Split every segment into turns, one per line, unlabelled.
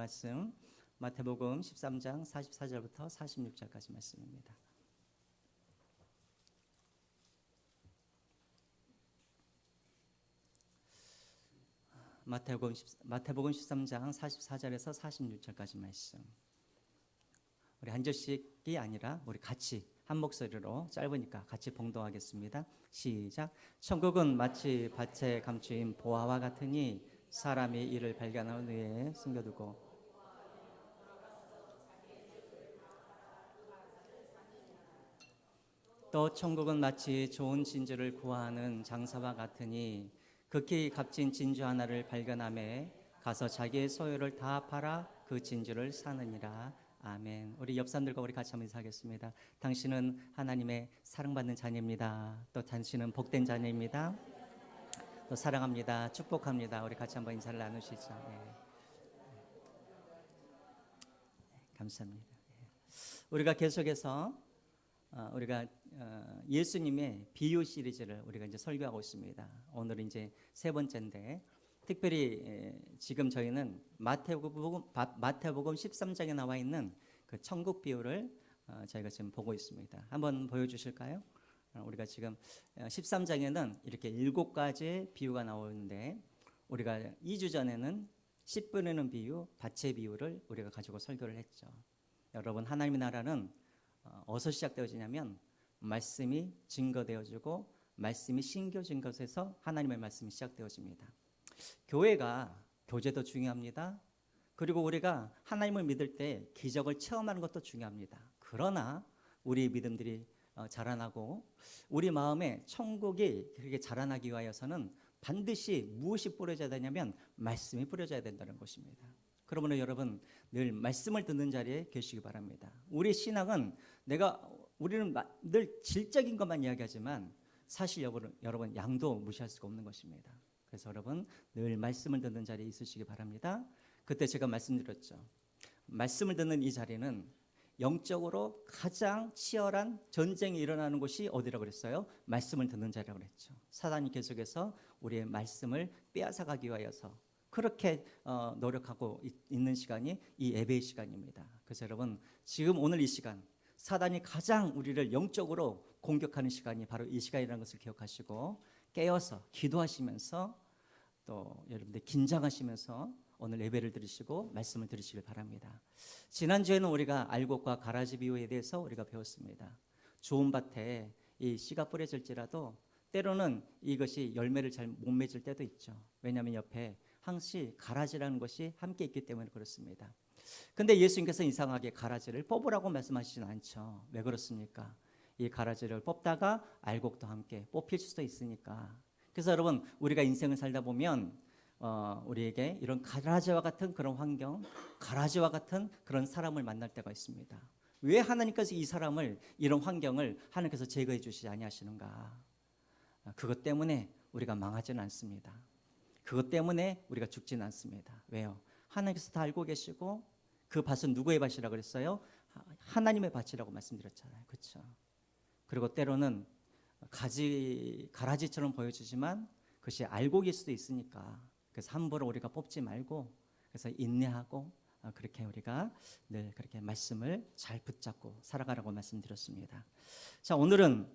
말씀 마태복음 13장 44절부터 46절까지 말씀입니다. 마태복음 13장 44절에서 46절까지 말씀. 우리 한 절씩이 아니라 우리 같이 한 목소리로 짧으니까 같이 봉독하겠습니다. 시작. 천국은 마치 밭에 감추인 보화와 같으니 사람이 이를 발견한 후에 숨겨두고 또 천국은 마치 좋은 진주를 구하는 장사와 같으니 극히 값진 진주 하나를 발견함에 가서 자기의 소유를 다 팔아 그 진주를 사느니라. 아멘. 우리 옆 사람들과 우리 같이 한번 인사하겠습니다. 당신은 하나님의 사랑받는 자녀입니다. 또 당신은 복된 자녀입니다. 또 사랑합니다. 축복합니다. 우리 같이 한번 인사를 나누시죠. 네. 감사합니다. 우리가 계속해서 우리가 예수님의 비유 시리즈를 우리가 이제 설교하고 있습니다. 오늘은 이제 세 번째인데 특별히 지금 저희는 마태복음 13장에 나와 있는 그 천국 비유를 저희가 지금 보고 있습니다. 한번 보여주실까요? 우리가 지금 13장에는 이렇게 7가지 비유가 나오는데 우리가 2주 전에는 씨 뿌리는 비유, 밭의 비유를 우리가 가지고 설교를 했죠. 여러분, 하나님의 나라는 어디서 시작되어지냐면 말씀이 증거되어지고 말씀이 심겨진 것에서 하나님의 말씀이 시작되어집니다. 교회가 교제도 중요합니다. 그리고 우리가 하나님을 믿을 때 기적을 체험하는 것도 중요합니다. 그러나 우리 믿음들이 자라나고 우리 마음에 천국이 그렇게 자라나기 위하여서는 반드시 무엇이 뿌려져야 되냐면 말씀이 뿌려져야 된다는 것입니다. 그러므로 여러분 늘 말씀을 듣는 자리에 계시기 바랍니다. 우리 신앙은 우리는 늘 질적인 것만 이야기하지만 사실 여러분 양도 무시할 수가 없는 것입니다. 그래서 여러분 늘 말씀을 듣는 자리에 있으시기 바랍니다. 그때 제가 말씀드렸죠. 말씀을 듣는 이 자리는 영적으로 가장 치열한 전쟁이 일어나는 곳이 어디라고 그랬어요? 말씀을 듣는 자리라고 그랬죠. 사단이 계속해서 우리의 말씀을 빼앗아가기 위하여서 그렇게 노력하고 있는 시간이 이 예배의 시간입니다. 그래서 여러분 지금 오늘 이 시간 사단이 가장 우리를 영적으로 공격하는 시간이 바로 이 시간이라는 것을 기억하시고 깨어서 기도하시면서 또 여러분들 긴장하시면서 오늘 예배를 들으시고 말씀을 들으시길 바랍니다. 지난주에는 우리가 알곡과 가라지 비유에 대해서 우리가 배웠습니다. 좋은 밭에 이 씨가 뿌려질지라도 때로는 이것이 열매를 잘 못 맺을 때도 있죠. 왜냐하면 옆에 항시 가라지라는 것이 함께 있기 때문에 그렇습니다. 근데 예수님께서 이상하게 가라지를 뽑으라고 말씀하시진 않죠. 왜 그렇습니까? 이 가라지를 뽑다가 알곡도 함께 뽑힐 수도 있으니까. 그래서 여러분 우리가 인생을 살다 보면 우리에게 이런 가라지와 같은 그런 환경, 가라지와 같은 그런 사람을 만날 때가 있습니다. 왜 하나님께서 이 사람을 이런 환경을 하나님께서 제거해 주시지 아니하시는가? 그것 때문에 우리가 망하지는 않습니다. 그것 때문에 우리가 죽지는 않습니다. 왜요? 하나님께서 다 알고 계시고 그 밭은 누구의 밭이라고 그랬어요? 하나님의 밭이라고 말씀드렸잖아요. 그렇죠? 그리고 때로는 가라지처럼 보여지지만 그것이 알곡일 수도 있으니까 그래서 함부로 우리가 뽑지 말고 그래서 인내하고 그렇게 우리가 늘 그렇게 말씀을 잘 붙잡고 살아가라고 말씀드렸습니다. 자, 오늘은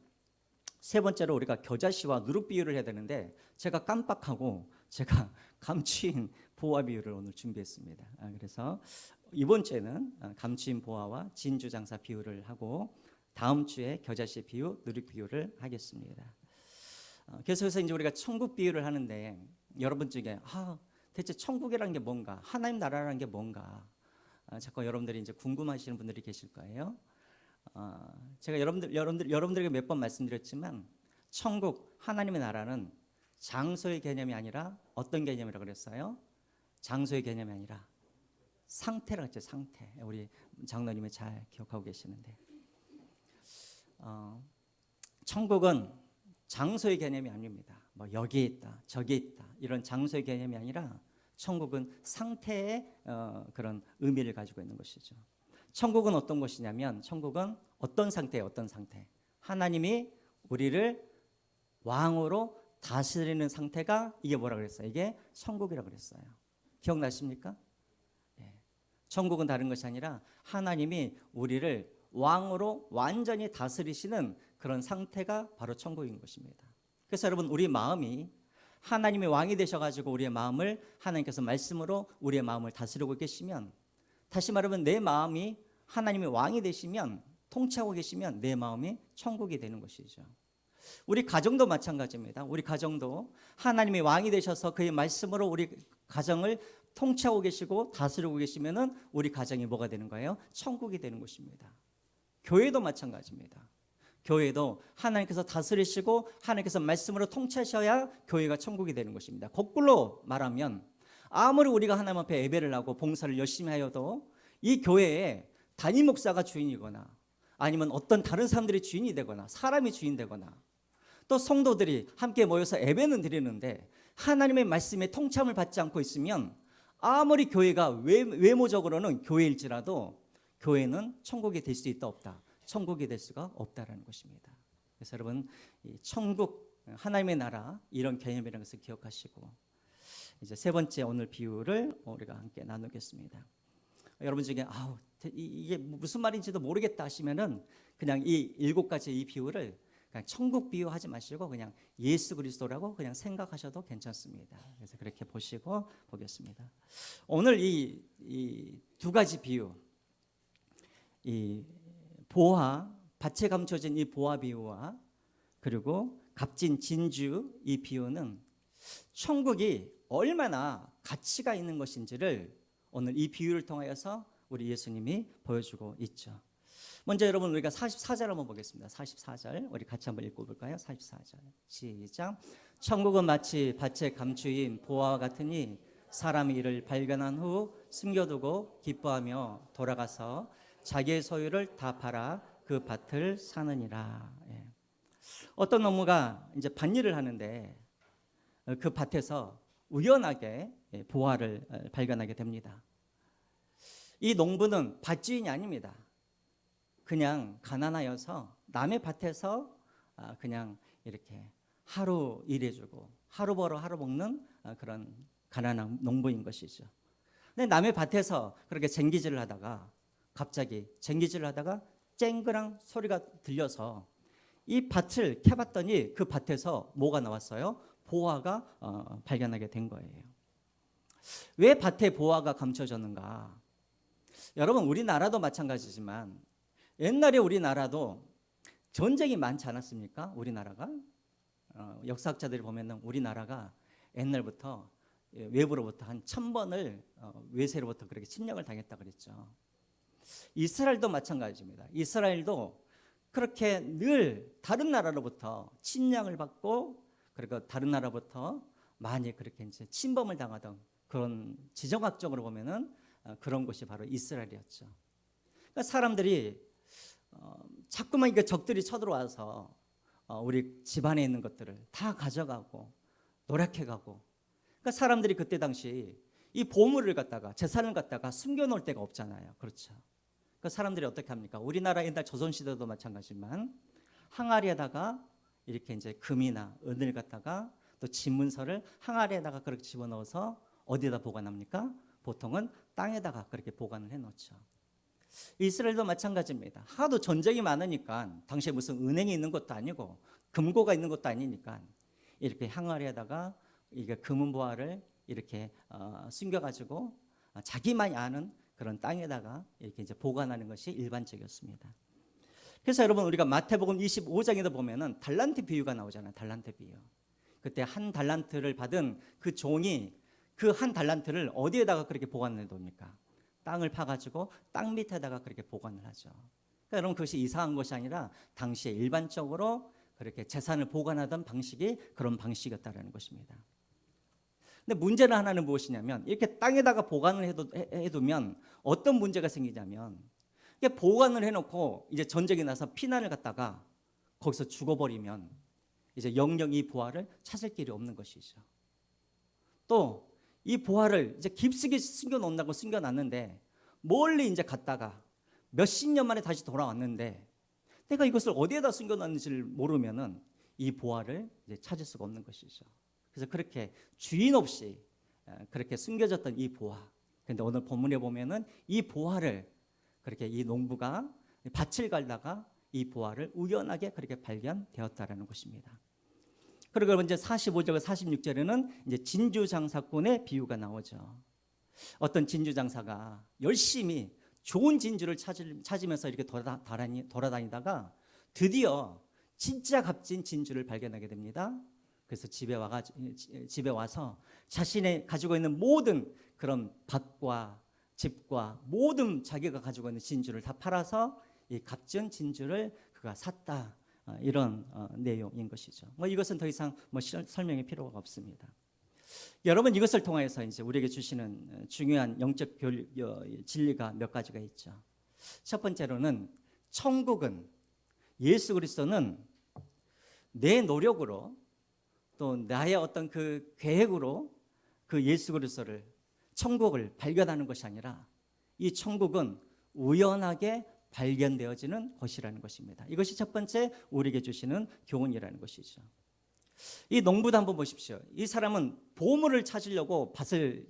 세 번째로 우리가 겨자씨와 누룩 비유를 해야 되는데 제가 깜빡하고 제가 감추인 보화 비유를 오늘 준비했습니다. 그래서 이번 주에는 감추인 보화와 진주 장사 비유를 하고 다음 주에 겨자씨 비유, 누룩 비유를 하겠습니다. 계속해서 이제 우리가 천국 비유를 하는데 여러분 중에 대체 천국이라는 게 뭔가, 하나님 나라라는 게 뭔가 자꾸 여러분들이 이제 궁금하시는 분들이 계실 거예요. 제가 여러분들에게 몇 번 말씀드렸지만 천국, 하나님의 나라는 장소의 개념이 아니라 어떤 개념이라고 그랬어요? 장소의 개념이 아니라 상태라고 했죠. 상태. 우리 장로님이 잘 기억하고 계시는데 천국은 장소의 개념이 아닙니다. 뭐 여기에 있다, 저기에 있다 이런 장소의 개념이 아니라 천국은 상태의 그런 의미를 가지고 있는 것이죠. 천국은 어떤 것이냐면 천국은 어떤 상태예요? 어떤 상태? 하나님이 우리를 왕으로 다스리는 상태가 이게 뭐라 그랬어요? 이게 천국이라고 그랬어요. 기억나십니까? 네. 천국은 다른 것이 아니라 하나님이 우리를 왕으로 완전히 다스리시는 그런 상태가 바로 천국인 것입니다. 그래서 여러분, 우리 마음이 하나님의 왕이 되셔가지고 우리의 마음을 하나님께서 말씀으로 우리의 마음을 다스리고 계시면, 다시 말하면 내 마음이 하나님의 왕이 되시면, 통치하고 계시면 내 마음이 천국이 되는 것이죠. 우리 가정도 마찬가지입니다. 우리 가정도 하나님의 왕이 되셔서 그의 말씀으로 우리 가정을 통치하고 계시고 다스리고 계시면은 우리 가정이 뭐가 되는 거예요? 천국이 되는 것입니다. 교회도 마찬가지입니다. 교회도 하나님께서 다스리시고 하나님께서 말씀으로 통치하셔야 교회가 천국이 되는 것입니다. 거꾸로 말하면 아무리 우리가 하나님 앞에 예배를 하고 봉사를 열심히 하여도 이 교회에 담임 목사가 주인이거나 아니면 어떤 다른 사람들이 주인이 되거나 사람이 주인 되거나 또 성도들이 함께 모여서 예배는 드리는데 하나님의 말씀에 통참을 받지 않고 있으면 아무리 교회가 외모적으로는 교회일지라도 교회는 천국이 될 수 있다 없다, 천국이 될 수가 없다라는 것입니다. 그래서 여러분, 이 천국, 하나님의 나라, 이런 개념이라는 것을 기억하시고 이제 세 번째 오늘 비유를 우리가 함께 나누겠습니다. 여러분 중에 이게 무슨 말인지도 모르겠다 하시면은 그냥 이 7가지 이 비유를 그냥 천국 비유하지 마시고 그냥 예수 그리스도라고 그냥 생각하셔도 괜찮습니다. 그래서 그렇게 보시고 보겠습니다. 오늘 이 2가지 비유, 이 보화, 밭에 감춰진 이 보화 비유와 그리고 값진 진주 이 비유는 천국이 얼마나 가치가 있는 것인지를 오늘 이 비유를 통하여서 우리 예수님이 보여주고 있죠. 먼저 여러분, 우리가 44절 한번 보겠습니다. 44절 우리 같이 한번 읽어볼까요? 44절 시작. 천국은 마치 밭에 감추인 보화와 같으니 사람이 이를 발견한 후 숨겨두고 기뻐하며 돌아가서 자기의 소유를 다 팔아 그 밭을 사느니라. 예. 어떤 농부가 이제 밭일을 하는데 그 밭에서 우연하게 보화를 발견하게 됩니다. 이 농부는 밭주인이 아닙니다. 그냥 가난하여서 남의 밭에서 그냥 이렇게 하루 일해주고 하루 벌어 하루 먹는 그런 가난한 농부인 것이죠. 근데 남의 밭에서 그렇게 쟁기질을 하다가 갑자기 쟁기질을 하다가 쨍그랑 소리가 들려서 이 밭을 캐봤더니 그 밭에서 뭐가 나왔어요? 보화가 발견하게 된 거예요. 왜 밭에 보화가 감춰졌는가? 여러분, 우리나라도 마찬가지지만 옛날에 우리나라도 전쟁이 많지 않았습니까? 우리나라가 역사학자들이 보면은 우리나라가 옛날부터 외부로부터 한 1000번을 외세로부터 그렇게 침략을 당했다 그랬죠. 이스라엘도 마찬가지입니다. 이스라엘도 그렇게 늘 다른 나라로부터 침략을 받고 그리고 다른 나라부터 많이 그렇게 이제 침범을 당하던 그런 지정학적으로 보면은 그런 곳이 바로 이스라엘이었죠. 그러니까 사람들이 자꾸만 이게 적들이 쳐들어와서 우리 집안에 있는 것들을 다 가져가고 노력해가고, 그러니까 사람들이 그때 당시 이 보물을 갖다가 재산을 갖다가 숨겨놓을 데가 없잖아요. 그렇죠. 그 사람들이 어떻게 합니까? 우리나라 옛날 조선시대도 마찬가지지만 항아리에다가 이렇게 이제 금이나 은을 갖다가 또 집문서를 항아리에다가 그렇게 집어넣어서 어디에다 보관합니까? 보통은 땅에다가 그렇게 보관을 해놓죠. 이스라엘도 마찬가지입니다. 하도 전쟁이 많으니까 당시에 무슨 은행이 있는 것도 아니고 금고가 있는 것도 아니니까 이렇게 항아리에다가 이게 금은보화를 이렇게 숨겨가지고 자기만이 아는 그런 땅에다가 이렇게 이제 보관하는 것이 일반적이었습니다. 그래서 여러분, 우리가 마태복음 25장에도 보면은 달란트 비유가 나오잖아요. 달란트 비유. 그때 한 달란트를 받은 그 종이 그 한 달란트를 어디에다가 그렇게 보관을 해둡니까? 땅을 파가지고 땅 밑에다가 그렇게 보관을 하죠. 그러니까 여러분, 그것이 이상한 것이 아니라 당시에 일반적으로 그렇게 재산을 보관하던 방식이 그런 방식이었다는 것입니다. 근데 문제는 하나는 무엇이냐면 이렇게 땅에다가 보관을 해두면 어떤 문제가 생기냐면 이게 보관을 해놓고 이제 전쟁이 나서 피난을 갔다가 거기서 죽어버리면 이제 영영 이 보화를 찾을 길이 없는 것이죠. 또 이 보화를 이제 깊숙이 숨겨놓는다고 숨겨놨는데 멀리 이제 갔다가 몇십 년 만에 다시 돌아왔는데 내가 이것을 어디에다 숨겨놨는지를 모르면은 이 보화를 이제 찾을 수가 없는 것이죠. 그래서 그렇게 주인 없이 그렇게 숨겨졌던 이 보화, 그런데 오늘 본문에 보면은 이 보화를 그렇게 이 농부가 밭을 갈다가 이 보화를 우연하게 그렇게 발견되었다라는 것입니다. 그리고 이제 45절과 46절에는 이제 진주 장사꾼의 비유가 나오죠. 어떤 진주 장사가 열심히 좋은 진주를 찾으면서 이렇게 돌아다니다가 드디어 진짜 값진 진주를 발견하게 됩니다. 그래서 집에 와서 자신의 가지고 있는 모든 그런 밭과 집과 모든 자기가 가지고 있는 진주를 다 팔아서 이 값진 진주를 그가 샀다. 이런 내용인 것이죠. 이것은 더 이상 설명이 필요가 없습니다. 여러분, 이것을 통해서 이제 우리에게 주시는 중요한 영적 진리가 몇 가지가 있죠. 첫 번째로는 천국은, 예수 그리스도는 내 노력으로 또 나의 어떤 그 계획으로 그 예수 그리스도를, 천국을 발견하는 것이 아니라 이 천국은 우연하게 발견되어지는 것이라는 것입니다. 이것이 첫 번째 우리에게 주시는 교훈이라는 것이죠. 이 농부도 한번 보십시오. 이 사람은 보물을 찾으려고 밭을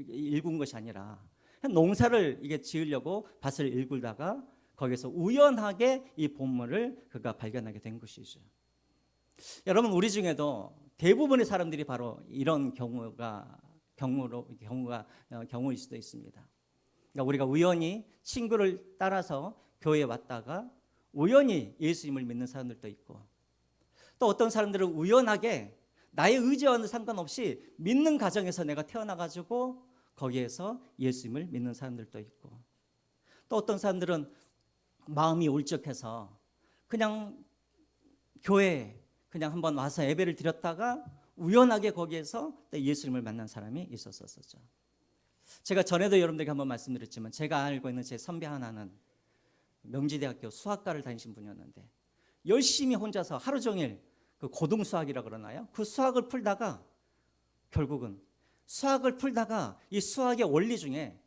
일군 것이 아니라 농사를 이게 지으려고 밭을 일굴다가 거기서 우연하게 이 보물을 그가 발견하게 된 것이죠. 여러분, 우리 중에도 대부분의 사람들이 바로 이런 경우일 수도 있습니다. 그러니까 우리가 우연히 친구를 따라서 교회에 왔다가 우연히 예수님을 믿는 사람들도 있고, 또 어떤 사람들은 우연하게 나의 의지와는 상관없이 믿는 가정에서 내가 태어나가지고 거기에서 예수님을 믿는 사람들도 있고, 또 어떤 사람들은 마음이 울적해서 그냥 교회에 그냥 한번 와서 예배를 드렸다가 우연하게 거기에서 예수님을 만난 사람이 있었었죠. 제가 전에도 여러분들에게 한번 말씀드렸지만, 제가 알고 있는 제 선배 하나는 명지대학교 수학과를 다니신 분이었는데 열심히 혼자서 하루 종일 그 고등수학이라 그러나요? 그 수학을 풀다가 결국은 이 수학의 원리 중에,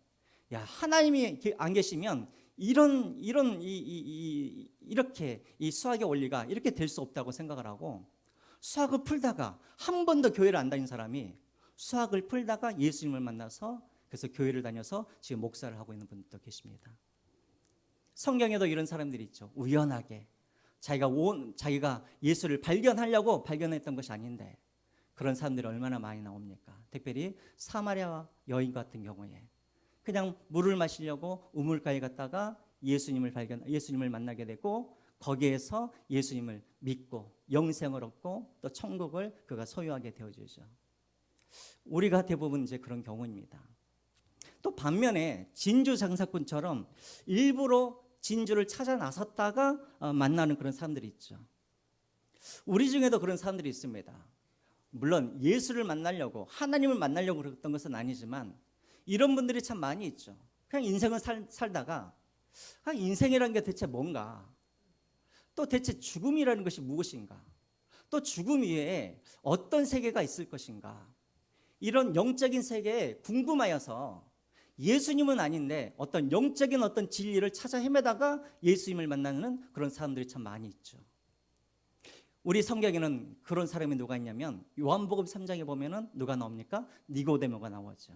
야, 하나님이 안 계시면 이렇게 이 수학의 원리가 이렇게 될 수 없다고 생각을 하고, 수학을 풀다가 한 번도 교회를 안 다닌 사람이 수학을 풀다가 예수님을 만나서 그래서 교회를 다녀서 지금 목사를 하고 있는 분들도 계십니다. 성경에도 이런 사람들이 있죠. 우연하게 자기가 예수를 발견하려고 발견했던 것이 아닌데 그런 사람들이 얼마나 많이 나옵니까? 특별히 사마리아 여인 같은 경우에 그냥 물을 마시려고 우물가에 갔다가 예수님을 만나게 되고, 거기에서 예수님을 믿고 영생을 얻고 또 천국을 그가 소유하게 되어지죠. 우리가 대부분 이제 그런 경우입니다. 또 반면에 진주 장사꾼처럼 일부러 진주를 찾아 나섰다가 만나는 그런 사람들이 있죠. 우리 중에도 그런 사람들이 있습니다. 물론 예수를 만나려고, 하나님을 만나려고 그랬던 것은 아니지만 이런 분들이 참 많이 있죠. 그냥 인생을 살다가 인생이라는 게 대체 뭔가, 또 대체 죽음이라는 것이 무엇인가, 또 죽음 이외에 어떤 세계가 있을 것인가, 이런 영적인 세계에 궁금하여서 예수님은 아닌데 어떤 영적인 어떤 진리를 찾아 헤매다가 예수님을 만나는 그런 사람들이 참 많이 있죠. 우리 성경에는 그런 사람이 누가 있냐면 요한복음 3장에 보면은 누가 나옵니까? 니고데모가 나오죠.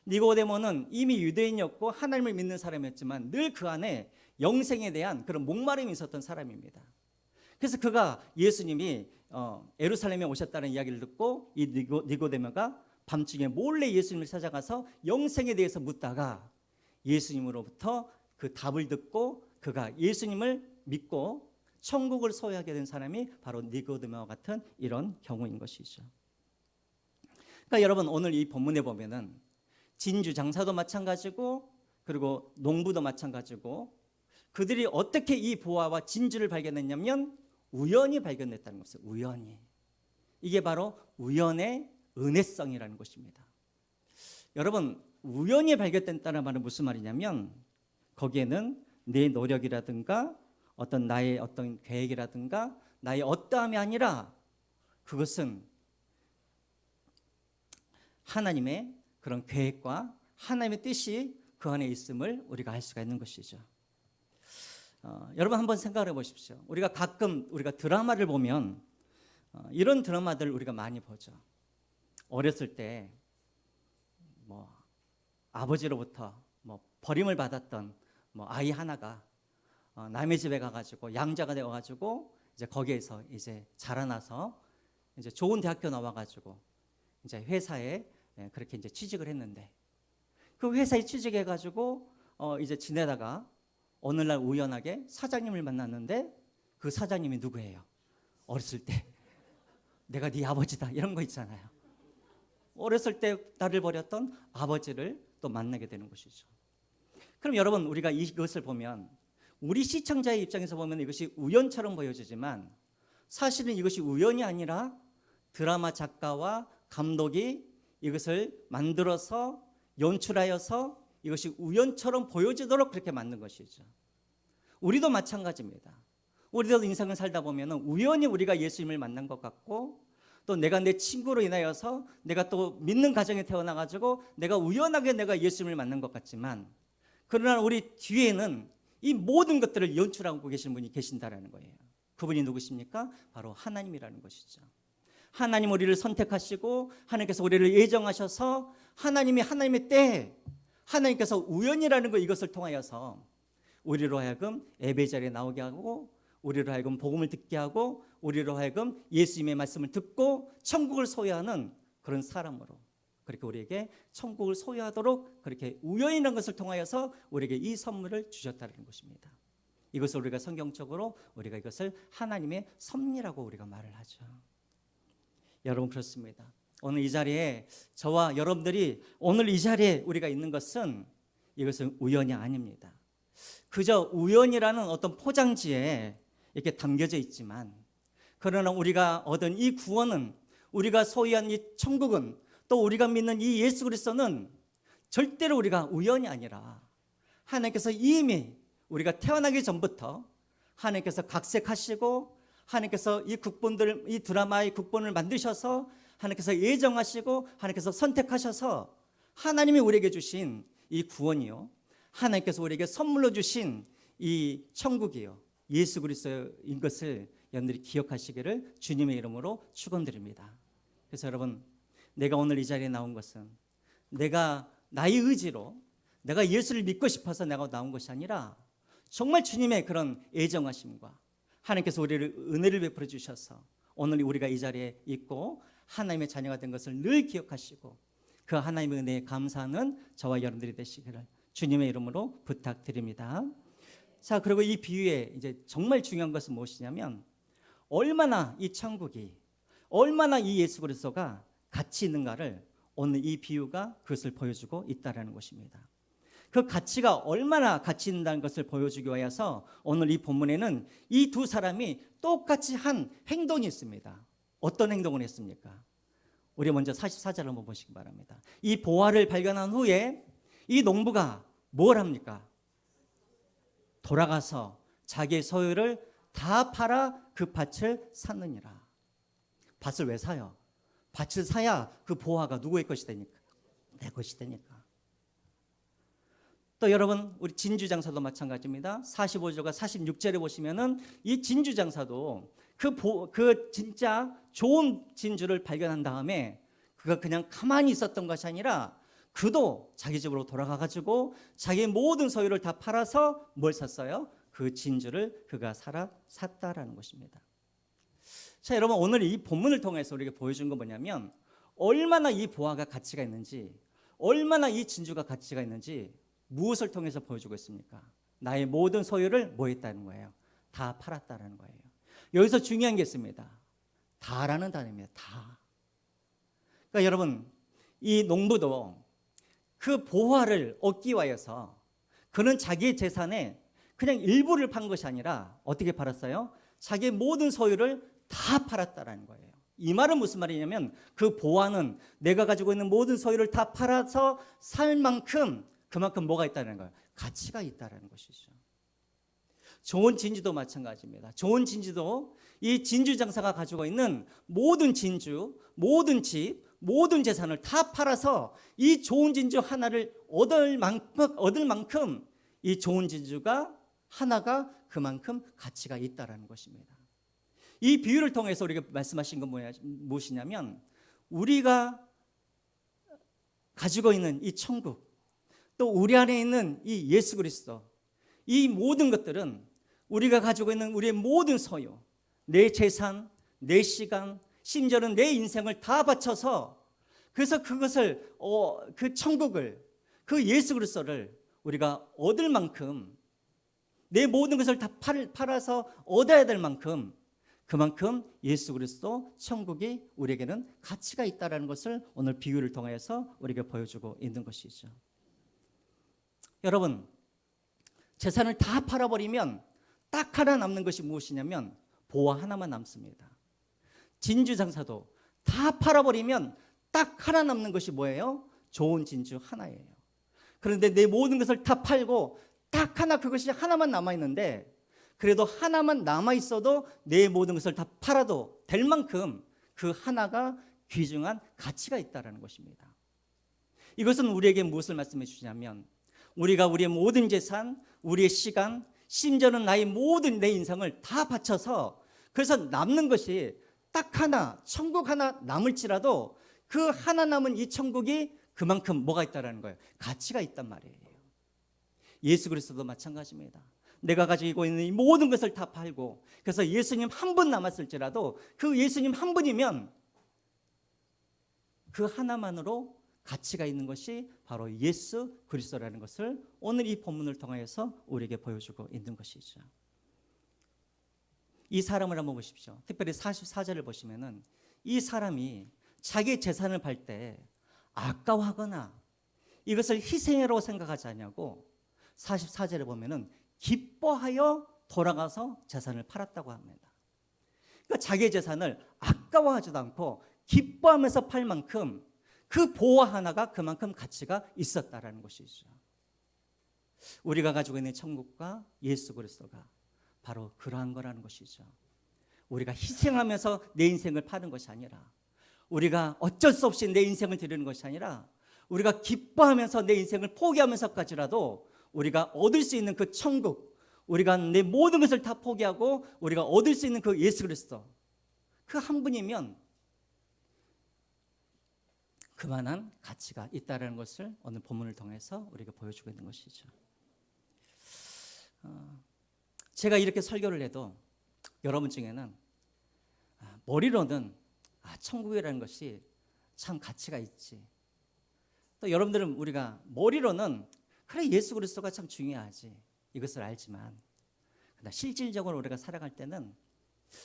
니고데모는 이미 유대인이었고 하나님을 믿는 사람이었지만 늘 그 안에 영생에 대한 그런 목마름이 있었던 사람입니다. 그래서 그가 예수님이 예루살렘에 오셨다는 이야기를 듣고 이 니고데모가 밤중에 몰래 예수님을 찾아가서 영생에 대해서 묻다가 예수님으로부터 그 답을 듣고 그가 예수님을 믿고 천국을 소유하게 된 사람이 바로 니고데모와 같은 이런 경우인 것이죠. 그러니까 여러분, 오늘 이 본문에 보면은 진주 장사도 마찬가지고 그리고 농부도 마찬가지고 그들이 어떻게 이 보화와 진주를 발견했냐면 우연히 발견됐다는 것이에요. 우연히. 이게 바로 우연의 은혜성이라는 것입니다. 여러분, 우연히 발견됐다는 말은 무슨 말이냐면 거기에는 내 노력이라든가 어떤 나의 어떤 계획이라든가 나의 어떠함이 아니라 그것은 하나님의 그런 계획과 하나님의 뜻이 그 안에 있음을 우리가 알 수가 있는 것이죠. 여러분 한번 생각해 보십시오. 우리가 가끔 드라마를 보면 이런 드라마들 우리가 많이 보죠. 어렸을 때 뭐 아버지로부터 버림을 받았던 아이 하나가 남의 집에 가가지고 양자가 되어가지고 이제 거기에서 이제 자라나서 이제 좋은 대학교 나와가지고 이제 회사에 그렇게 이제 취직을 했는데, 그 회사에 취직해가지고 이제 지내다가 어느 날 우연하게 사장님을 만났는데, 그 사장님이 누구예요? 어렸을 때 내가 네 아버지다 이런 거 있잖아요. 어렸을 때 나를 버렸던 아버지를 또 만나게 되는 것이죠. 그럼 여러분, 우리가 이것을 보면 우리 시청자의 입장에서 보면 이것이 우연처럼 보여지지만, 사실은 이것이 우연이 아니라 드라마 작가와 감독이 이것을 만들어서 연출하여서 이것이 우연처럼 보여지도록 그렇게 만든 것이죠. 우리도 마찬가지입니다. 우리도 인생을 살다 보면 우연히 우리가 예수님을 만난 것 같고, 또 내가 내 친구로 인하여서 내가 또 믿는 가정에 태어나가지고 내가 우연하게 내가 예수님을 만난 것 같지만, 그러나 우리 뒤에는 이 모든 것들을 연출하고 계신 분이 계신다라는 거예요. 그분이 누구십니까? 바로 하나님이라는 것이죠. 하나님 우리를 선택하시고 하나님께서 우리를 예정하셔서 하나님의 때에 하나님께서 우연이라는 것, 이것을 통하여서 우리로 하여금 예배 자리에 나오게 하고, 우리로 하여금 복음을 듣게 하고, 우리로 하여금 예수님의 말씀을 듣고 천국을 소유하는 그런 사람으로, 그렇게 우리에게 천국을 소유하도록 그렇게 우연이라는 것을 통하여서 우리에게 이 선물을 주셨다는 것입니다. 이것을 우리가 성경적으로 우리가 이것을 하나님의 섭리라고 우리가 말을 하죠. 여러분, 그렇습니다. 오늘 이 자리에 저와 여러분들이 오늘 이 자리에 우리가 있는 것은 이것은 우연이 아닙니다. 그저 우연이라는 어떤 포장지에 이렇게 담겨져 있지만, 그러나 우리가 얻은 이 구원은, 우리가 소유한 이 천국은, 또 우리가 믿는 이 예수 그리스도는 절대로 우리가 우연이 아니라 하나님께서 이미 우리가 태어나기 전부터 하나님께서 각색하시고, 하나님께서 이 극본들, 이 드라마의 극본을 만드셔서 하나님께서 예정하시고 하나님께서 선택하셔서 하나님이 우리에게 주신 이 구원이요, 하나님께서 우리에게 선물로 주신 이 천국이요, 예수 그리스도인 것을 여러분들이 기억하시기를 주님의 이름으로 축원드립니다. 그래서 여러분, 내가 오늘 이 자리에 나온 것은 내가 나의 의지로 내가 예수를 믿고 싶어서 내가 나온 것이 아니라 정말 주님의 그런 애정하심과 하나님께서 우리를 은혜를 베풀어 주셔서 오늘 우리가 이 자리에 있고 하나님의 자녀가 된 것을 늘 기억하시고, 그 하나님의 은혜에 감사하는 저와 여러분들이 되시기를 주님의 이름으로 부탁드립니다. 자, 그리고 이 비유에 이제 정말 중요한 것은 무엇이냐면, 얼마나 이 천국이, 얼마나 이 예수 그리스도가 가치 있는가를 오늘 이 비유가 그것을 보여주고 있다는 것입니다. 그 가치가 얼마나 가치 있다는 것을 보여주기 위해서 오늘 이 본문에는 이 두 사람이 똑같이 한 행동이 있습니다. 어떤 행동을 했습니까? 우리 먼저 44절 한번 보시기 바랍니다. 이 보화를 발견한 후에 이 농부가 뭘 합니까? 돌아가서 자기의 소유를 다 팔아 그 밭을 샀느니라. 밭을 왜 사요? 밭을 사야 그 보화가 누구의 것이 되니까? 내 것이 되니까. 또 여러분, 우리 진주장사도 마찬가지입니다. 45절과 46절에 보시면은 이 진주장사도 그 진짜 좋은 진주를 발견한 다음에 그가 그냥 가만히 있었던 것이 아니라 그도 자기 집으로 돌아가가지고 자기의 모든 소유를 다 팔아서 뭘 샀어요? 그 진주를 그가 샀다라는 것입니다. 자, 여러분, 오늘 이 본문을 통해서 우리에게 보여준 건 뭐냐면, 얼마나 이 보화가 가치가 있는지, 얼마나 이 진주가 가치가 있는지 무엇을 통해서 보여주고 있습니까? 나의 모든 소유를 뭐 했다는 거예요? 다 팔았다는 거예요. 여기서 중요한 게 있습니다. 다라는 단어입니다. 다. 그러니까 여러분, 이 농부도 그 보화를 얻기 위해서 그는 자기의 재산의 그냥 일부를 판 것이 아니라 어떻게 팔았어요? 자기의 모든 소유를 다 팔았다라는 거예요. 이 말은 무슨 말이냐면, 그 보화는 내가 가지고 있는 모든 소유를 다 팔아서 살 만큼 그만큼 뭐가 있다는 거예요? 가치가 있다는 것이죠. 좋은 진주도 마찬가지입니다. 좋은 진주도 이 진주 장사가 가지고 있는 모든 진주, 모든 집, 모든 재산을 다 팔아서 이 좋은 진주 하나를 얻을 만큼 이 좋은 진주가 하나가 그만큼 가치가 있다는 것입니다. 이 비유를 통해서 우리가 말씀하신 건 무엇이냐면, 우리가 가지고 있는 이 천국, 또 우리 안에 있는 이 예수 그리스도, 이 모든 것들은 우리가 가지고 있는 우리의 모든 소유, 내 재산, 내 시간, 심지어는 내 인생을 다 바쳐서, 그래서 그것을 그 천국을, 그 예수 그리스도를 우리가 얻을 만큼, 내 모든 것을 다 팔아서 얻어야 될 만큼, 그만큼 예수 그리스도 천국이 우리에게는 가치가 있다는 것을 오늘 비유를 통해서 우리에게 보여주고 있는 것이죠. 여러분, 재산을 다 팔아버리면 딱 하나 남는 것이 무엇이냐면 보화 하나만 남습니다. 진주 장사도 다 팔아버리면 딱 하나 남는 것이 뭐예요? 좋은 진주 하나예요. 그런데 내 모든 것을 다 팔고 딱 하나, 그것이 하나만 남아있는데, 그래도 하나만 남아있어도 내 모든 것을 다 팔아도 될 만큼 그 하나가 귀중한 가치가 있다는 것입니다. 이것은 우리에게 무엇을 말씀해 주시냐면, 우리가 우리의 모든 재산, 우리의 시간, 심지어는 나의 모든 내 인생을 다 바쳐서, 그래서 남는 것이 딱 하나, 천국 하나 남을지라도 그 하나 남은 이 천국이 그만큼 뭐가 있다는 거예요? 가치가 있단 말이에요. 예수 그리스도도 마찬가지입니다. 내가 가지고 있는 이 모든 것을 다 팔고, 그래서 예수님 한 분 남았을지라도 그 예수님 한 분이면 그 하나만으로 가치가 있는 것이 바로 예수 그리스도라는 것을 오늘 이 본문을 통해서 우리에게 보여주고 있는 것이죠. 이 사람을 한번 보십시오. 특별히 44절을 보시면은 이 사람이 자기 재산을 팔 때 아까워하거나 이것을 희생이라고 생각하지 않냐고 44절에 보면은 기뻐하여 돌아가서 재산을 팔았다고 합니다. 그러니까 자기의 재산을 아까워하지도 않고 기뻐하면서 팔 만큼 그 보화 하나가 그만큼 가치가 있었다라는 것이죠. 우리가 가지고 있는 천국과 예수 그리스도가 바로 그러한 거라는 것이죠. 우리가 희생하면서 내 인생을 파는 것이 아니라, 우리가 어쩔 수 없이 내 인생을 드리는 것이 아니라, 우리가 기뻐하면서 내 인생을 포기하면서까지라도 우리가 얻을 수 있는 그 천국, 우리가 내 모든 것을 다 포기하고 우리가 얻을 수 있는 그 예수 그리스도, 그 한 분이면 그만한 가치가 있다는 것을 오늘 본문을 통해서 우리가 보여주고 있는 것이죠. 제가 이렇게 설교를 해도 여러분 중에는 머리로는 천국이라는 것이 참 가치가 있지, 또 여러분들은 우리가 머리로는 그래 예수 그리스도가 참 중요하지, 이것을 알지만 실질적으로 우리가 살아갈 때는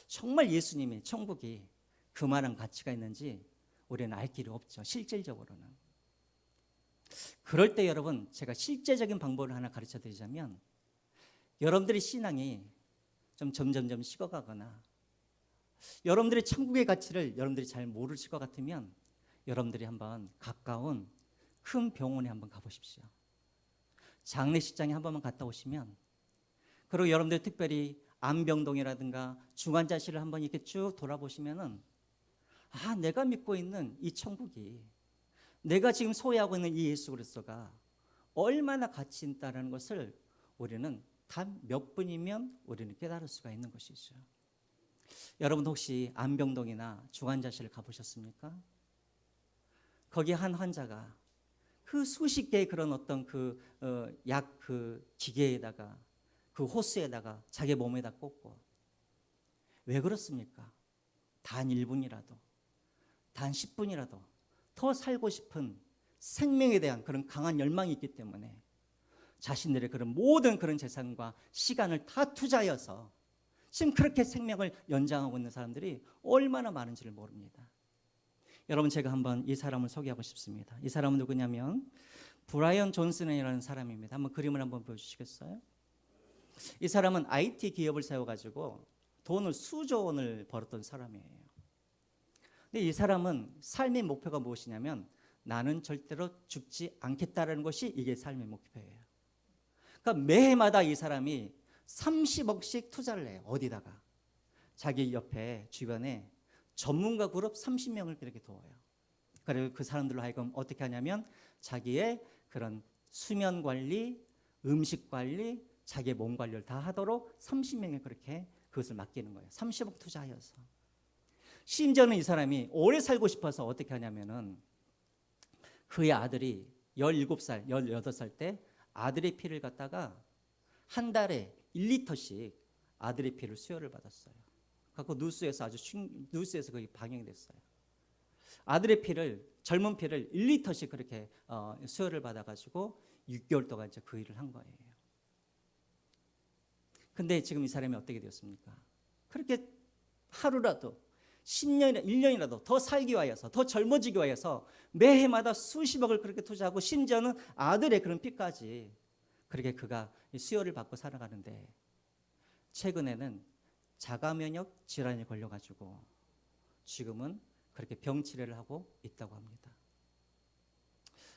정말 예수님이, 천국이 그만한 가치가 있는지 우리는 알 길이 없죠. 실질적으로는. 그럴 때 여러분, 제가 실제적인 방법을 하나 가르쳐 드리자면, 여러분들의 신앙이 좀 점점점 식어가거나 여러분들의 천국의 가치를 여러분들이 잘 모르실 것 같으면 여러분들이 한번 가까운 큰 병원에 한번 가보십시오. 장례식장에 한 번만 갔다 오시면, 그리고 여러분들 특별히 안병동이라든가 중환자실을 한번 이렇게 쭉 돌아보시면은, 내가 믿고 있는 이 천국이, 내가 지금 소유하고 있는 이 예수 그리스도가 얼마나 가치 있다는 것을 우리는 단 몇 분이면 우리는 깨달을 수가 있는 것이죠. 여러분 혹시 안병동이나 중환자실을 가보셨습니까? 거기 한 환자가 그 수십 개의 그런 어떤 약 기계에다가 그 호스에다가 자기 몸에다 꽂고, 왜 그렇습니까? 단 1분이라도, 단 10분이라도 더 살고 싶은 생명에 대한 그런 강한 열망이 있기 때문에 자신들의 그런 모든 그런 재산과 시간을 다 투자하여서 지금 그렇게 생명을 연장하고 있는 사람들이 얼마나 많은지를 모릅니다. 여러분, 제가 한번 이 사람을 소개하고 싶습니다. 이 사람은 누구냐면 브라이언 존슨이라는 사람입니다. 한번 그림을 한번 보여주시겠어요? 이 사람은 IT 기업을 세워가지고 돈을 수조 원을 벌었던 사람이에요. 근데 이 사람은 삶의 목표가 무엇이냐면, 나는 절대로 죽지 않겠다라는 것이 이게 삶의 목표예요. 그러니까 매해마다 이 사람이 30억씩 투자를 해요. 어디다가? 자기 옆에 주변에 전문가 그룹 30명을 이렇게 두어요. 그리고 그 사람들로 하여금 어떻게 하냐면 자기의 그런 수면 관리, 음식 관리, 자기의 몸 관리를 다 하도록 30명에 그렇게 그것을 맡기는 거예요. 30억 투자하여서. 심지어는 이 사람이 오래 살고 싶어서 어떻게 하냐면은 그의 아들이 17살, 18살 때 아들의 피를 갖다가 한 달에 1리터씩 아들의 피를 수혈을 받았어요. 그래서 뉴스에서 뉴스에서 거기 방영이 됐어요. 아들의 피를, 젊은 피를 1리터씩 그렇게 수혈을 받아가지고 6개월 동안 이제 그 일을 한 거예요. 근데 지금 이 사람이 어떻게 되었습니까? 그렇게 하루라도 10년이나 1년이라도 더 살기 위해서, 더 젊어지기 위해서 매해마다 수십억을 그렇게 투자하고, 심지어는 아들의 그런 피까지 그렇게 그가 수혈을 받고 살아가는데, 최근에는 자가면역 질환에 걸려가지고 지금은 그렇게 병치레를 하고 있다고 합니다.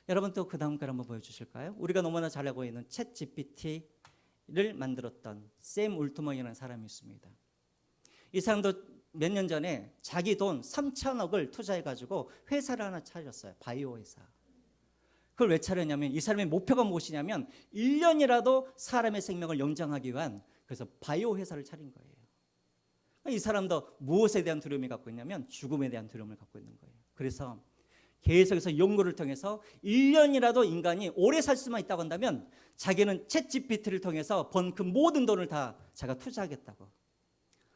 여러분 또 그 다음 걸 한번 보여주실까요? 우리가 너무나 잘 알고 있는 챗 GPT를 만들었던 샘 울트먼이라는 사람이 있습니다. 이 사람도 몇 년 전에 자기 돈 3천억을 투자해가지고 회사를 하나 차렸어요. 바이오 회사. 그걸 왜 차렸냐면, 이 사람의 목표가 무엇이냐면 1년이라도 사람의 생명을 연장하기 위한, 그래서 바이오 회사를 차린 거예요. 이 사람도 무엇에 대한 두려움이 갖고 있냐면 죽음에 대한 두려움을 갖고 있는 거예요. 그래서 계속해서 연구를 통해서 1년이라도 인간이 오래 살 수만 있다고 한다면 자기는 챗 GPT를 통해서 번 그 모든 돈을 다 자기가 투자하겠다고.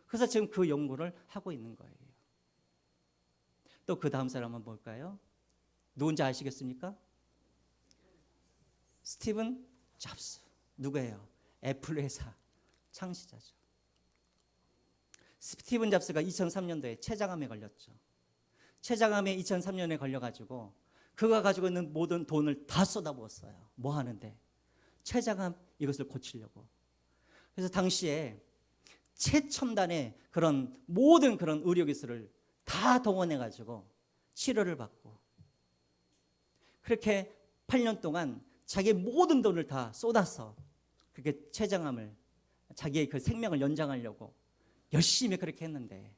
그래서 지금 그 연구를 하고 있는 거예요. 또 그 다음 사람 한번 볼까요? 누군지 아시겠습니까? 스티븐 잡스. 누구예요? 애플 회사 창시자죠. 스티븐 잡스가 2003년도에 췌장암에 걸렸죠. 췌장암에 2003년에 걸려가지고 그가 가지고 있는 모든 돈을 다 쏟아부었어요. 뭐 하는데? 췌장암 이것을 고치려고. 그래서 당시에 최첨단의 그런 모든 그런 의료기술을 다 동원해가지고 치료를 받고, 그렇게 8년 동안 자기의 모든 돈을 다 쏟아서 그렇게 췌장암을, 자기의 그 생명을 연장하려고 열심히 그렇게 했는데,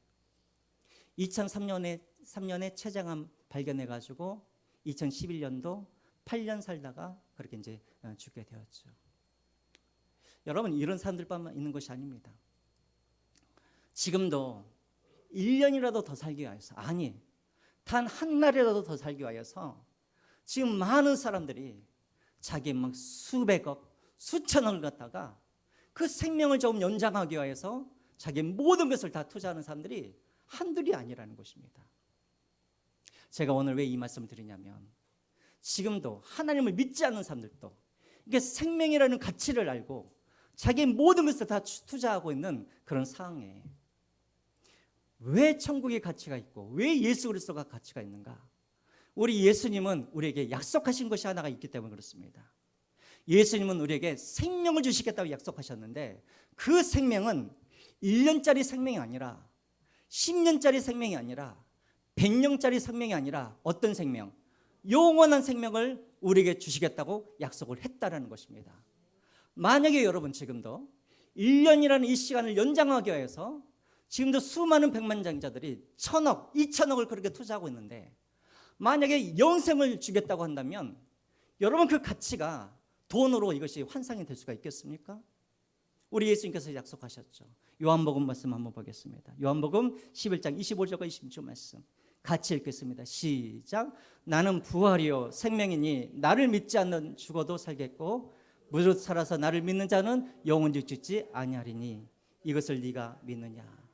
2003년에 췌장암 발견해가지고 2011년도 8년 살다가 그렇게 이제 죽게 되었죠. 여러분, 이런 사람들만 있는 것이 아닙니다. 지금도 1년이라도 더 살기 위해서, 아니 단 한 날이라도 더 살기 위해서 지금 많은 사람들이 자기 막 수백억, 수천억을 갖다가 그 생명을 조금 연장하기 위해서 자기 모든 것을 다 투자하는 사람들이 한둘이 아니라는 것입니다. 제가 오늘 왜 이 말씀을 드리냐면, 지금도 하나님을 믿지 않는 사람들도 이게 생명이라는 가치를 알고 자기 모든 것을 다 투자하고 있는 그런 상황에, 왜 천국의 가치가 있고 왜 예수 그리스도가 가치가 있는가? 우리 예수님은 우리에게 약속하신 것이 하나가 있기 때문에 그렇습니다. 예수님은 우리에게 생명을 주시겠다고 약속하셨는데, 그 생명은 1년짜리 생명이 아니라 10년짜리 생명이 아니라 100년짜리 생명이 아니라 어떤 생명? 영원한 생명을 우리에게 주시겠다고 약속을 했다라는 것입니다. 만약에 여러분 지금도 1년이라는 이 시간을 연장하기 위해서 지금도 수많은 백만장자들이 1,000억, 2,000억을 그렇게 투자하고 있는데, 만약에 영생을 주겠다고 한다면 여러분 그 가치가 돈으로 이것이 환상이 될 수가 있겠습니까? 우리 예수님께서 약속하셨죠. 요한복음 말씀 한번 보겠습니다. 요한복음 11장 25절과 26절 말씀 같이 읽겠습니다. 시작. 나는 부활이요 생명이니 나를 믿지 않는 죽어도 살겠고 무릇 살아서 나를 믿는 자는 영원히 죽지 아니하리니 이것을 네가 믿느냐.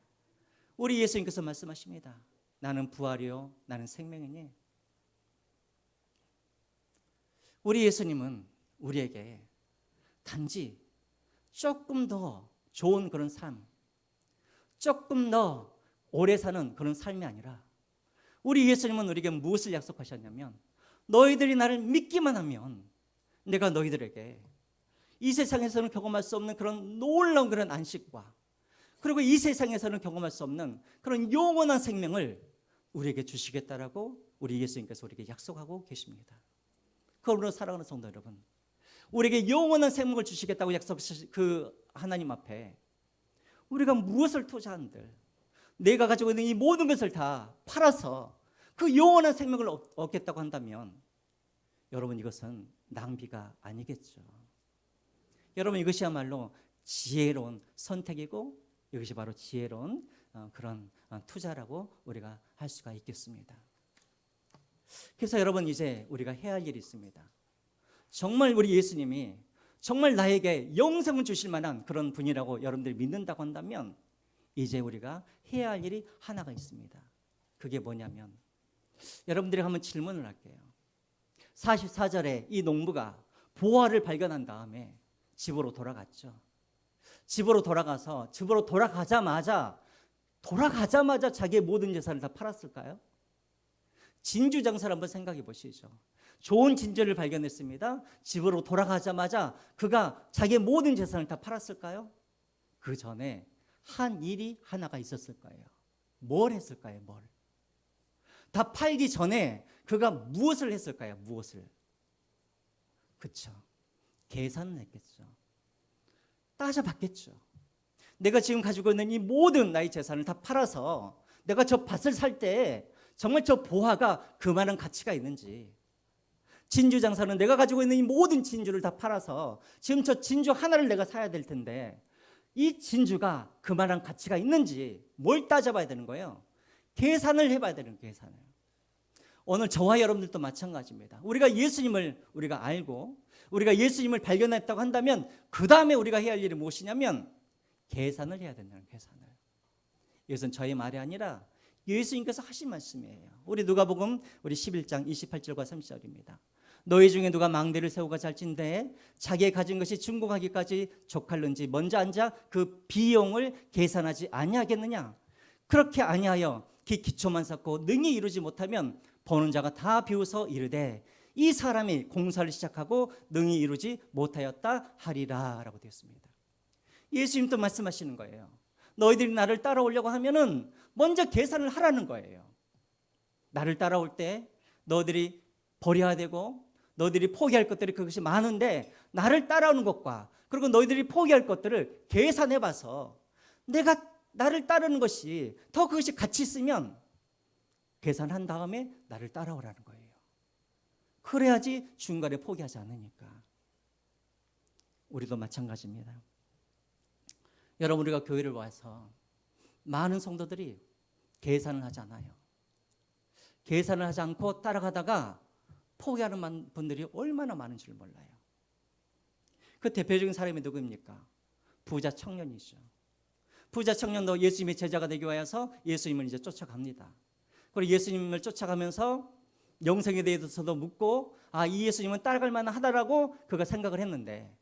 우리 예수님께서 말씀하십니다. 나는 부활이요 나는 생명이니. 우리 예수님은 우리에게 단지 조금 더 좋은 그런 삶, 조금 더 오래 사는 그런 삶이 아니라, 우리 예수님은 우리에게 무엇을 약속하셨냐면, 너희들이 나를 믿기만 하면 내가 너희들에게 이 세상에서는 경험할 수 없는 그런 놀라운 그런 안식과, 그리고 이 세상에서는 경험할 수 없는 그런 영원한 생명을 우리에게 주시겠다라고 우리 예수님께서 우리에게 약속하고 계십니다. 그러므로 사랑하는 성도 여러분, 우리에게 영원한 생명을 주시겠다고 약속하신 그 하나님 앞에 우리가 무엇을 투자한들, 내가 가지고 있는 이 모든 것을 다 팔아서 그 영원한 생명을 얻겠다고 한다면 여러분 이것은 낭비가 아니겠죠. 여러분 이것이야말로 지혜로운 선택이고 이것이 바로 지혜로운 그런 투자라고 우리가 할 수가 있겠습니다. 그래서 여러분 이제 우리가 해야 할 일이 있습니다. 정말 우리 예수님이 정말 나에게 영생을 주실 만한 그런 분이라고 여러분들이 믿는다고 한다면 이제 우리가 해야 할 일이 하나가 있습니다. 그게 뭐냐면 여러분들이 한번 질문을 할게요. 44절에 이 농부가 보화를 발견한 다음에 집으로 돌아갔죠. 집으로 돌아가자마자 자기의 모든 재산을 다 팔았을까요? 진주 장사를 한번 생각해 보시죠. 좋은 진주를 발견했습니다. 집으로 돌아가자마자 그가 자기의 모든 재산을 다 팔았을까요? 그 전에 한 일이 하나가 있었을 거예요. 뭘 했을까요? 다 팔기 전에 그가 무엇을 했을까요? 그렇죠. 계산을 했겠죠. 따져봤겠죠. 내가 지금 가지고 있는 이 모든 나의 재산을 다 팔아서 내가 저 밭을 살 때 정말 저 보화가 그만한 가치가 있는지, 진주 장사는 내가 가지고 있는 이 모든 진주를 다 팔아서 지금 저 진주 하나를 내가 사야 될 텐데 이 진주가 그만한 가치가 있는지 뭘 따져봐야 되는 거예요? 계산을 해봐야 되는 거예요. 계산을. 오늘 저와 여러분들도 마찬가지입니다. 우리가 예수님을 우리가 알고 우리가 예수님을 발견했다고 한다면 그 다음에 우리가 해야 할 일이 무엇이냐면 계산을 해야 된다는 계산을. 이것은 저의 말이 아니라 예수님께서 하신 말씀이에요. 우리 누가복음 우리 11장 28절과 30절입니다. 너희 중에 누가 망대를 세우고 잘진데 자기의 가진 것이 중공하기까지 족할는지 먼저 앉아 그 비용을 계산하지 아니하겠느냐. 그렇게 아니하여 기초만 쌓고 능히 이루지 못하면 보는 자가 다 비웃어 이르되 이 사람이 공사를 시작하고 능히 이루지 못하였다 하리라 라고 되었습니다. 예수님도 말씀하시는 거예요. 너희들이 나를 따라오려고 하면은 먼저 계산을 하라는 거예요. 나를 따라올 때 너희들이 버려야 되고 너희들이 포기할 것들이 그것이 많은데 나를 따라오는 것과 그리고 너희들이 포기할 것들을 계산해 봐서 내가 나를 따르는 것이 더 그것이 가치 있으면 계산한 다음에 나를 따라오라는 거예요. 그래야지 중간에 포기하지 않으니까. 우리도 마찬가지입니다. 여러분, 우리가 교회를 와서 많은 성도들이 계산을 하지 않아요. 계산을 하지 않고 따라가다가 포기하는 분들이 얼마나 많은지를 몰라요. 그 대표적인 사람이 누구입니까? 부자 청년이죠. 부자 청년도 예수님의 제자가 되기 위해서 예수님을 이제 쫓아갑니다. 그리고 예수님을 쫓아가면서 영생에 대해서도 묻고 이 예수님은 따라갈 만하다라고 그가 생각을 했는데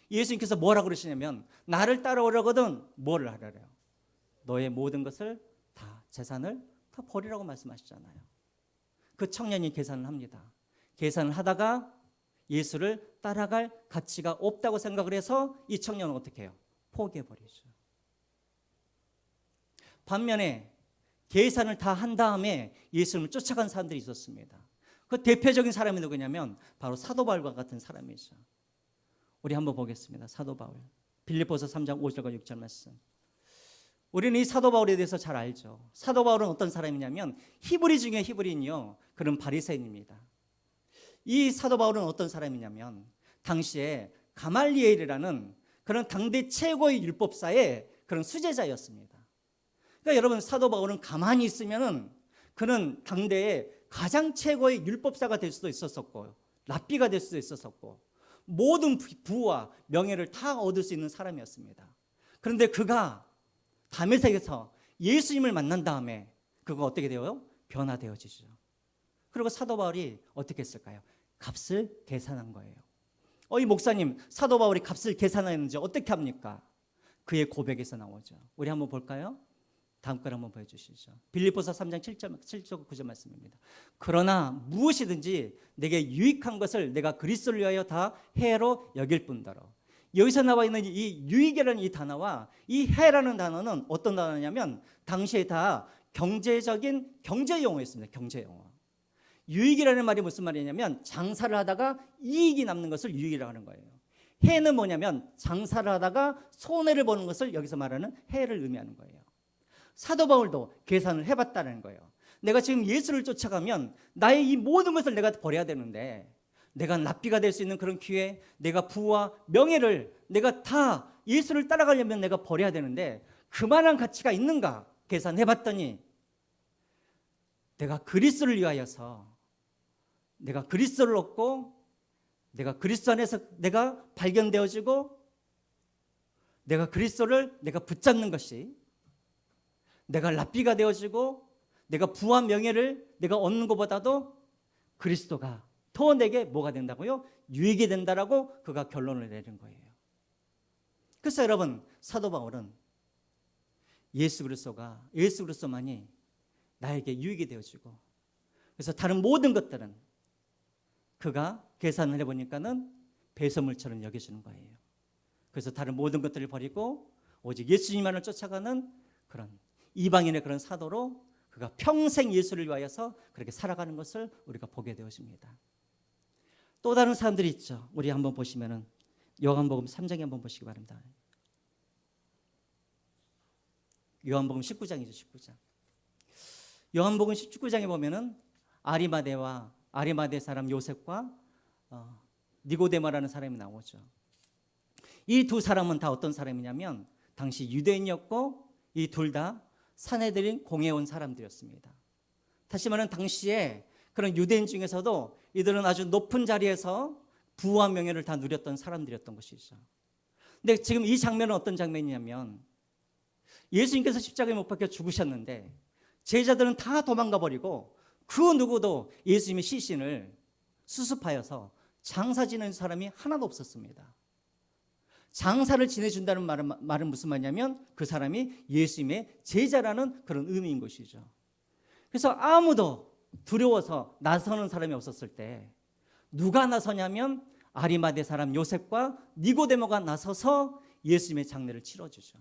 예수님께서 뭐라고 그러시냐면 나를 따라오려거든 뭐를 하라래요? 너의 모든 것을 다 재산을 다 버리라고 말씀하시잖아요. 그 청년이 계산을 합니다. 계산을 하다가 예수를 따라갈 가치가 없다고 생각을 해서 이 청년은 어떻게 해요? 포기해버리죠. 반면에 계산을 다 한 다음에 예수님을 쫓아간 사람들이 있었습니다. 그 대표적인 사람이 누구냐면 바로 사도 바울과 같은 사람이죠. 우리 한번 보겠습니다. 사도 바울. 빌립보서 3장 5절과 6절 말씀. 우리는 이 사도 바울에 대해서 잘 알죠. 사도 바울은 어떤 사람이냐면 히브리 중에 히브리인이요. 그런 바리새인입니다. 이 사도 바울은 어떤 사람이냐면 당시에 가말리엘이라는 그런 당대 최고의 율법사의 그런 수제자였습니다. 그러니까 여러분, 사도 바울은 가만히 있으면은 그는 당대의 가장 최고의 율법사가 될 수도 있었었고 랍비가 될 수도 있었었고 모든 부와 명예를 다 얻을 수 있는 사람이었습니다. 그런데 그가 다메섹에서 예수님을 만난 다음에 그가 어떻게 되어요? 변화되어지죠. 그리고 사도 바울이 어떻게 했을까요? 값을 계산한 거예요. 이 목사님, 사도 바울이 값을 계산했는지 어떻게 합니까? 그의 고백에서 나오죠. 우리 한번 볼까요? 다음 걸 한번 보여주시죠. 빌립보서 3장 7절 9절 말씀입니다. 그러나 무엇이든지 내게 유익한 것을 내가 그리스도를 위하여 다 해로 여길 뿐더러. 여기서 나와 있는 이 유익이라는 이 단어와 이 해라는 단어는 어떤 단어냐면 당시에 다 경제적인 경제 용어였습니다. 경제 용어. 유익이라는 말이 무슨 말이냐면 장사를 하다가 이익이 남는 것을 유익이라고 하는 거예요. 해는 뭐냐면 장사를 하다가 손해를 보는 것을 여기서 말하는 해를 의미하는 거예요. 사도 바울도 계산을 해봤다는 거예요. 내가 지금 예수를 쫓아가면 나의 이 모든 것을 내가 버려야 되는데 내가 랍비가 될 수 있는 그런 기회, 내가 부와 명예를 내가 다 예수를 따라가려면 내가 버려야 되는데 그만한 가치가 있는가 계산해봤더니 내가 그리스도를 위하여서 내가 그리스도를 얻고 내가 그리스도 안에서 내가 발견되어지고 내가 그리스도를 내가 붙잡는 것이 내가 랍비가 되어지고 내가 부와 명예를 내가 얻는 것보다도 그리스도가 더 내게 뭐가 된다고요? 유익이 된다라고 그가 결론을 내린 거예요. 그래서 여러분 사도 바울은 예수 그리스도만이 나에게 유익이 되어지고 그래서 다른 모든 것들은 그가 계산을 해보니까는 배설물처럼 여겨지는 거예요. 그래서 다른 모든 것들을 버리고 오직 예수님만을 쫓아가는 그런 이방인의 그런 사도로 그가 평생 예수를 위하여서 그렇게 살아가는 것을 우리가 보게 되어집니다. 또 다른 사람들이 있죠. 우리 한번 보시면은 요한복음 3장에 한번 보시기 바랍니다. 요한복음 19장이죠. 19장. 요한복음 19장에 보면은 아리마대 사람 요셉과 니고데모라는 사람이 나오죠. 이 두 사람은 다 어떤 사람이냐면 당시 유대인이었고 이 둘 다 산헤드린 공회에 온 사람들이었습니다. 다시 말하면 당시에 그런 유대인 중에서도 이들은 아주 높은 자리에서 부와 명예를 다 누렸던 사람들이었던 것이죠. 근데 지금 이 장면은 어떤 장면이냐면 예수님께서 십자가에 못 박혀 죽으셨는데 제자들은 다 도망가 버리고 그 누구도 예수님의 시신을 수습하여서 장사 지내는 사람이 하나도 없었습니다. 장사를 지내준다는 말은 무슨 말이냐면 그 사람이 예수님의 제자라는 그런 의미인 것이죠. 그래서 아무도 두려워서 나서는 사람이 없었을 때 누가 나서냐면 아리마대 사람 요셉과 니고데모가 나서서 예수님의 장례를 치러주죠.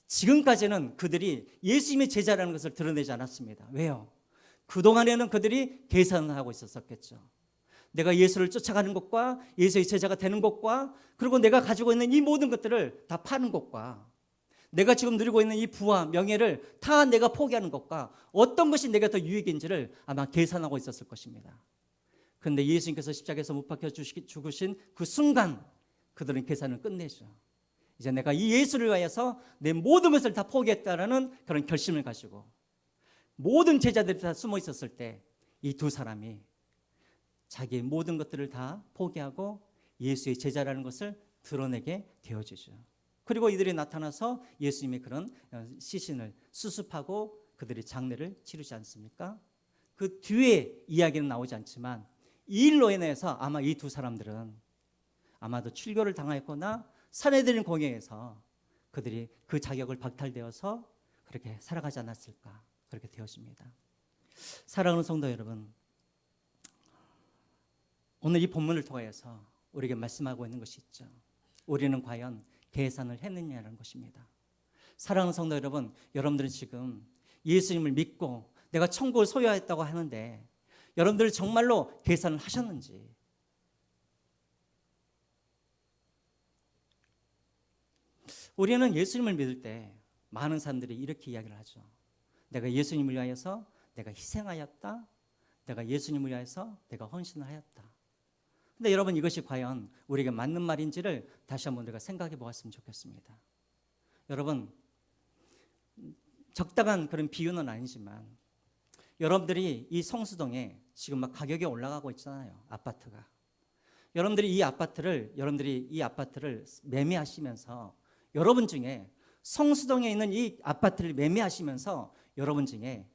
지금까지는 그들이 예수님의 제자라는 것을 드러내지 않았습니다. 왜요? 그동안에는 그들이 계산을 하고 있었겠죠. 내가 예수를 쫓아가는 것과 예수의 제자가 되는 것과 그리고 내가 가지고 있는 이 모든 것들을 다 파는 것과 내가 지금 누리고 있는 이 부와 명예를 다 내가 포기하는 것과 어떤 것이 내가 더 유익인지를 아마 계산하고 있었을 것입니다. 그런데 예수님께서 십자가에서 못 박혀 죽으신 그 순간 그들은 계산을 끝내죠. 이제 내가 이 예수를 위하여서 내 모든 것을 다 포기했다라는 그런 결심을 가지고 모든 제자들이 다 숨어 있었을 때 이 두 사람이 자기의 모든 것들을 다 포기하고 예수의 제자라는 것을 드러내게 되어지죠. 그리고 이들이 나타나서 예수님의 그런 시신을 수습하고 그들이 장례를 치르지 않습니까? 그 뒤에 이야기는 나오지 않지만 이 일로 인해서 아마 이 두 사람들은 아마도 출교를 당하였거나 산헤드린 공회에서 그들이 그 자격을 박탈되어서 그렇게 살아가지 않았을까 그렇게 되어집니다. 사랑하는 성도 여러분, 오늘 이 본문을 통해서 우리에게 말씀하고 있는 것이 있죠. 우리는 과연 계산을 했느냐는 것입니다. 사랑하는 성도 여러분, 여러분들은 지금 예수님을 믿고 내가 천국을 소유하였다고 하는데 여러분들 정말로 계산을 하셨는지, 우리는 예수님을 믿을 때 많은 사람들이 이렇게 이야기를 하죠. 내가 예수님을 위하여서 내가 희생하였다. 내가 예수님을 위하여서 내가 헌신을 하였다. 근데 여러분 이것이 과연 우리에게 맞는 말인지를 다시 한번 우리가 생각해 보았으면 좋겠습니다. 여러분 적당한 그런 비유는 아니지만 여러분들이 이 성수동에 지금 막 가격이 올라가고 있잖아요. 아파트가. 여러분들이 이 아파트를 매매하시면서 여러분 중에 성수동에 있는 이 아파트를 매매하시면서 여러분 중에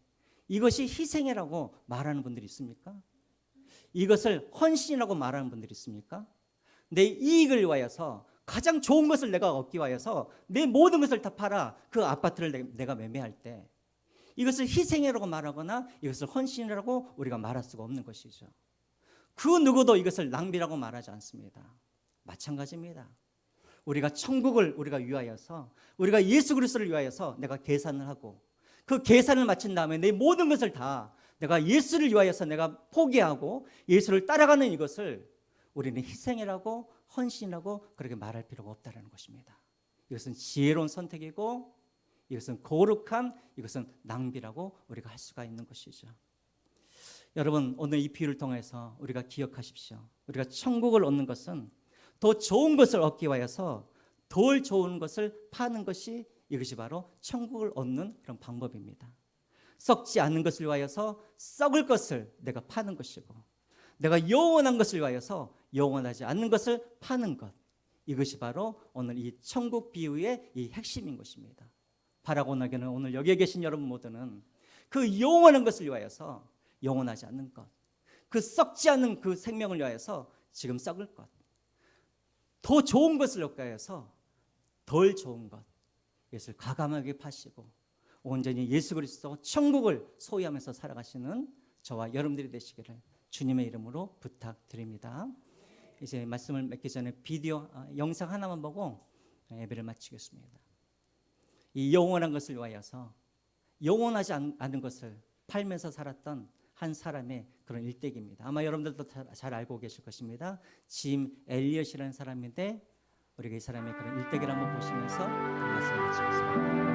이것이 희생이라고 말하는 분들이 있습니까? 이것을 헌신이라고 말하는 분들이 있습니까? 내 이익을 위하여서 가장 좋은 것을 내가 얻기 위하여서 내 모든 것을 다 팔아 그 아파트를 내가 매매할 때 이것을 희생이라고 말하거나 이것을 헌신이라고 우리가 말할 수가 없는 것이죠. 그 누구도 이것을 낭비라고 말하지 않습니다. 마찬가지입니다. 우리가 천국을 우리가 위하여서 우리가 예수 그리스도를 위하여서 내가 계산을 하고 그 계산을 마친 다음에 내 모든 것을 다 내가 예수를 위하여서 내가 포기하고 예수를 따라가는 이것을 우리는 희생이라고 헌신이라고 그렇게 말할 필요가 없다는 것입니다. 이것은 지혜로운 선택이고 이것은 거룩한 이것은 낭비라고 우리가 할 수가 있는 것이죠. 여러분 오늘 이 비유를 통해서 우리가 기억하십시오. 우리가 천국을 얻는 것은 더 좋은 것을 얻기 위하여서 덜 좋은 것을 파는 것이 이것이 바로 천국을 얻는 그런 방법입니다. 썩지 않는 것을 위하여서 썩을 것을 내가 파는 것이고 내가 영원한 것을 위하여서 영원하지 않는 것을 파는 것. 이것이 바로 오늘 이 천국 비유의 이 핵심인 것입니다. 바라고 나기는 오늘 여기에 계신 여러분 모두는 그 영원한 것을 위하여서 영원하지 않는 것, 그 썩지 않는 그 생명을 위하여서 지금 썩을 것, 더 좋은 것을 위하여서 덜 좋은 것, 이것을 과감하게 파시고 온전히 예수 그리스도 천국을 소유하면서 살아가시는 저와 여러분들이 되시기를 주님의 이름으로 부탁드립니다. 이제 말씀을 맺기 전에 비디오 영상 하나만 보고 예배를 마치겠습니다. 이 영원한 것을 위하여서 영원하지 않은 것을 팔면서 살았던 한 사람의 그런 일대기입니다. 아마 여러분들도 잘 알고 계실 것입니다. 짐 엘리엇이라는 사람인데 우리가 이 사람의 그런 일대기를 한번 보시면서 말씀을 마치겠습니다.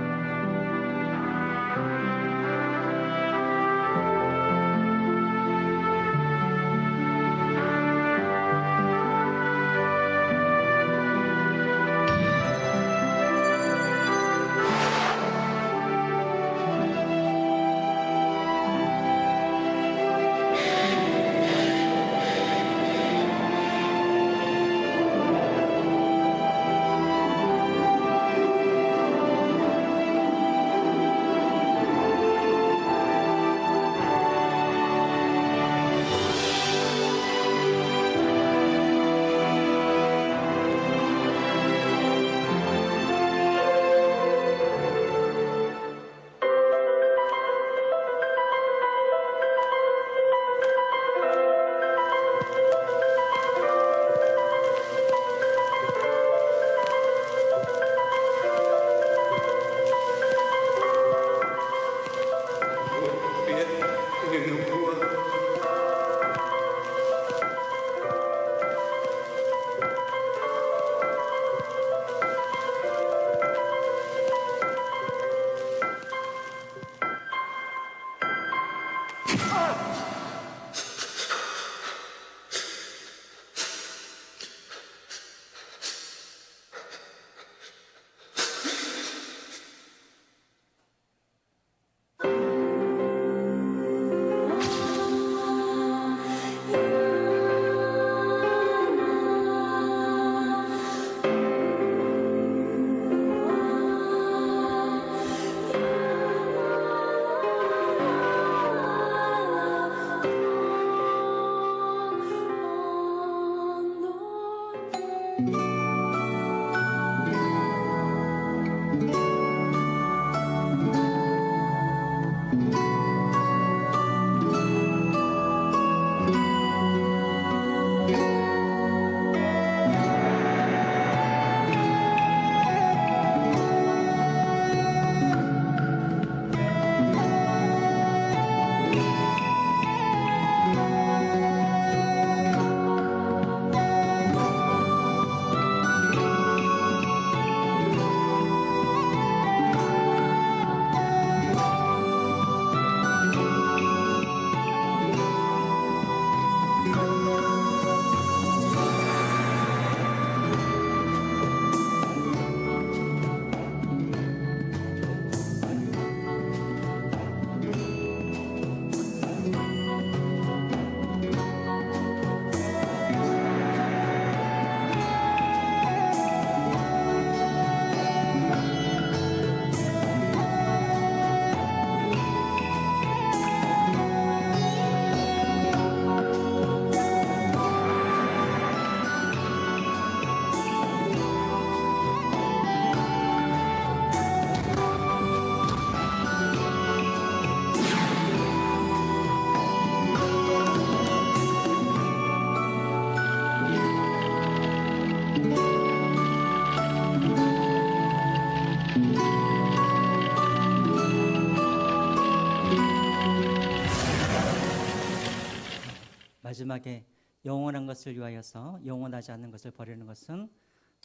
마지막에 영원한 것을 위하여서 영원하지 않는 것을 버리는 것은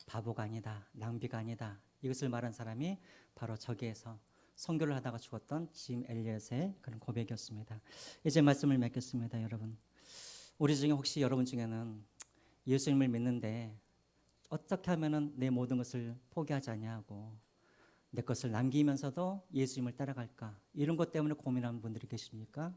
바보가 아니다, 낭비가 아니다. 이것을 말한 사람이 바로 저기에서 선교를 하다가 죽었던 짐 엘리엇의 그런 고백이었습니다. 이제 말씀을 맺겠습니다, 여러분. 우리 중에 혹시 여러분 중에는 예수님을 믿는데 어떻게 하면은 내 모든 것을 포기하지 않냐고, 내 것을 남기면서도 예수님을 따라갈까, 이런 것 때문에 고민하는 분들이 계십니까?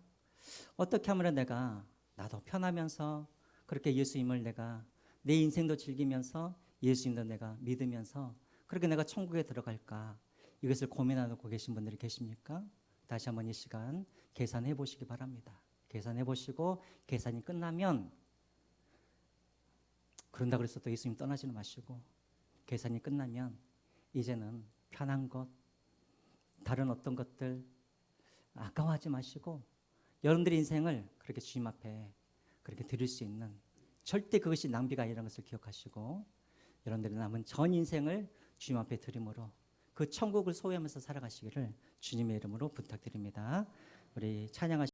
어떻게 하면 내가 나도 편하면서 그렇게 예수님을 내가 내 인생도 즐기면서 예수님도 내가 믿으면서 그렇게 내가 천국에 들어갈까? 이것을 고민하고 계신 분들이 계십니까? 다시 한번 이 시간 계산해 보시기 바랍니다. 계산해 보시고 계산이 끝나면 그런다 그래서 또 예수님 떠나지는 마시고 계산이 끝나면 이제는 편한 것, 다른 어떤 것들 아까워하지 마시고 여러분들의 인생을 그렇게 주님 앞에 그렇게 드릴 수 있는 절대 그것이 낭비가 아니라는 것을 기억하시고 여러분들의 남은 전 인생을 주님 앞에 드림으로 그 천국을 소유하면서 살아가시기를 주님의 이름으로 부탁드립니다. 우리 찬양하시